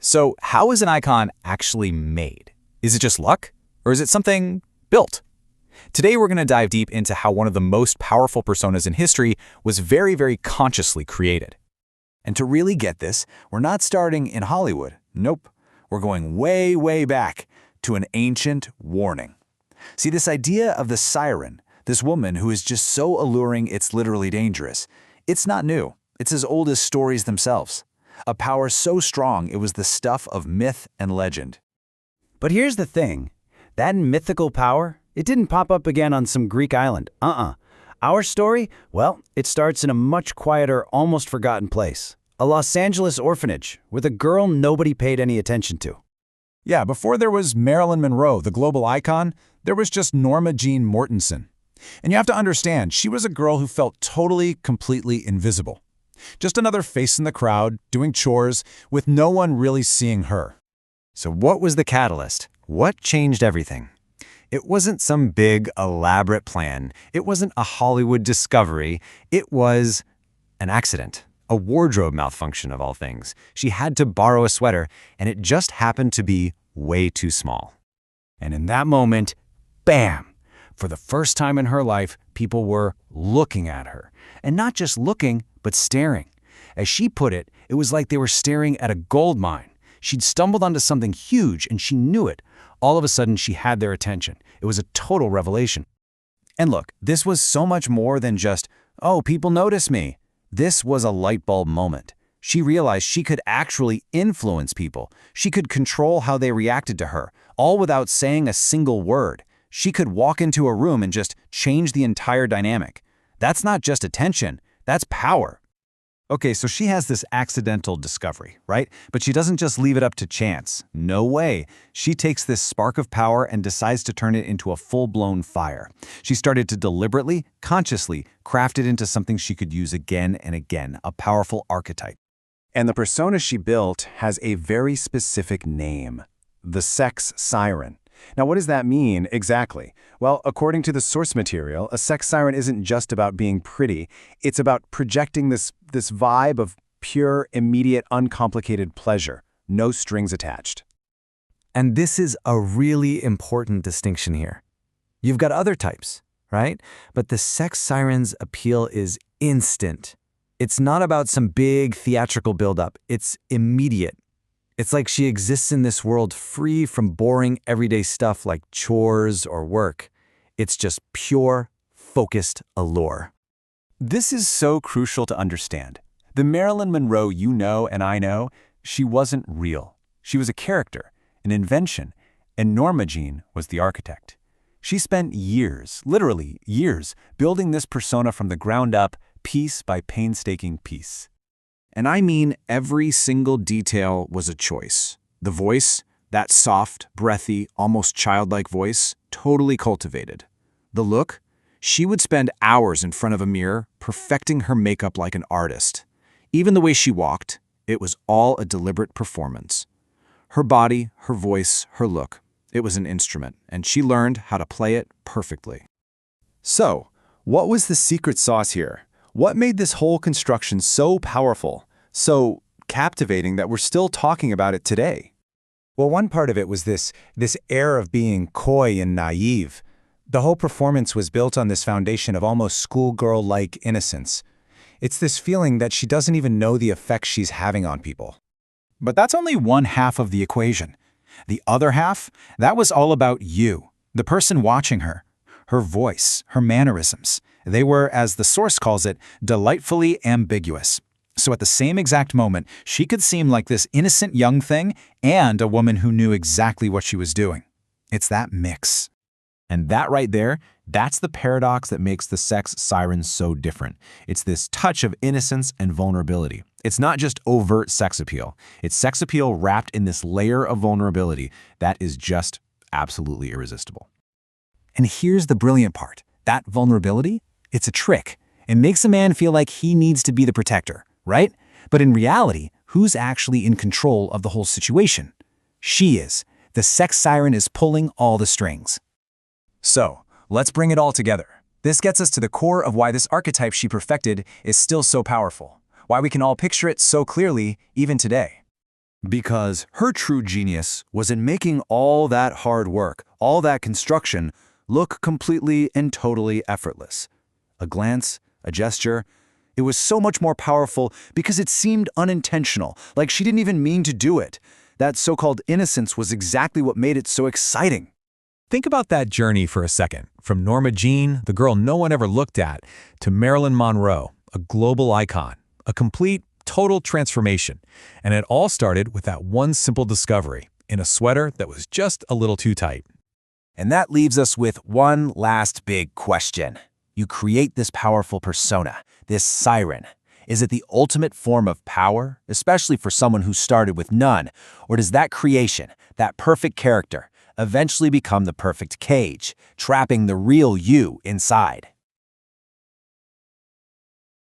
So how is an icon actually made? Is it just luck? Or is it something built? Today we're going to dive deep into how one of the most powerful personas in history was very, very consciously created. And to really get this, we're not starting in Hollywood. Nope. We're going way, way back to an ancient warning. See, this idea of the siren, this woman who is just so alluring it's literally dangerous, it's not new. It's as old as stories themselves. A power so strong it was the stuff of myth and legend. But here's the thing. That mythical power, it didn't pop up again on some Greek island. Our story, well, it starts in a much quieter, almost forgotten place. A Los Angeles orphanage with a girl nobody paid any attention to. Yeah, before there was Marilyn Monroe, the global icon, there was just Norma Jean Mortensen. And you have to understand, she was a girl who felt totally, completely invisible. Just another face in the crowd, doing chores, with no one really seeing her. So what was the catalyst? What changed everything? It wasn't some big, elaborate plan. It wasn't a Hollywood discovery. It was an accident, a wardrobe malfunction of all things. She had to borrow a sweater, and it just happened to be way too small. And in that moment, bam! For the first time in her life, people were looking at her. And not just looking, but staring. As she put it, it was like they were staring at a gold mine. She'd stumbled onto something huge, and she knew it. All of a sudden, she had their attention. It was a total revelation. And look, this was so much more than just, oh, people notice me. This was a light bulb moment. She realized she could actually influence people. She could control how they reacted to her, all without saying a single word. She could walk into a room and just change the entire dynamic. That's not just attention, that's power. Okay, so she has this accidental discovery, right? But she doesn't just leave it up to chance. No way. She takes this spark of power and decides to turn it into a full-blown fire. She started to deliberately, consciously craft it into something she could use again and again, a powerful archetype. And the persona she built has a very specific name, the Sex Siren. Now, what does that mean exactly? Well, according to the source material, a sex siren isn't just about being pretty. It's about projecting this vibe of pure, immediate, uncomplicated pleasure, no strings attached. And this is a really important distinction here. You've got other types, right? But the sex siren's appeal is instant. It's not about some big theatrical buildup. It's immediate. It's like she exists in this world free from boring everyday stuff like chores or work. It's just pure, focused allure. This is so crucial to understand. The Marilyn Monroe you know and I know, she wasn't real. She was a character, an invention, and Norma Jean was the architect. She spent years, literally years, building this persona from the ground up, piece by painstaking piece. And I mean every single detail was a choice. The voice, that soft, breathy, almost childlike voice, totally cultivated. The look, she would spend hours in front of a mirror, perfecting her makeup like an artist. Even the way she walked, it was all a deliberate performance. Her body, her voice, her look, it was an instrument, and she learned how to play it perfectly. So, what was the secret sauce here? What made this whole construction so powerful, so captivating that we're still talking about it today? Well, one part of it was this air of being coy and naive. The whole performance was built on this foundation of almost schoolgirl-like innocence. It's this feeling that she doesn't even know the effect she's having on people. But that's only one half of the equation. The other half, that was all about you, the person watching her. Her voice, her mannerisms. They were, as the source calls it, delightfully ambiguous. So at the same exact moment, she could seem like this innocent young thing and a woman who knew exactly what she was doing. It's that mix. And that right there, that's the paradox that makes the sex siren so different. It's this touch of innocence and vulnerability. It's not just overt sex appeal. It's sex appeal wrapped in this layer of vulnerability that is just absolutely irresistible. And here's the brilliant part. That vulnerability, it's a trick. It makes a man feel like he needs to be the protector, right? But in reality, who's actually in control of the whole situation? She is. The sex siren is pulling all the strings. So, let's bring it all together. This gets us to the core of why this archetype she perfected is still so powerful, why we can all picture it so clearly even today. Because her true genius was in making all that hard work, all that construction, look completely and totally effortless. A glance, a gesture, it was so much more powerful because it seemed unintentional, like she didn't even mean to do it. That so-called innocence was exactly what made it so exciting. Think about that journey for a second. From Norma Jean, the girl no one ever looked at, to Marilyn Monroe, a global icon. A complete, total transformation. And it all started with that one simple discovery, in a sweater that was just a little too tight. And that leaves us with one last big question. You create this powerful persona, this siren. Is it the ultimate form of power, especially for someone who started with none? Or does that creation, that perfect character, eventually become the perfect cage, trapping the real you inside?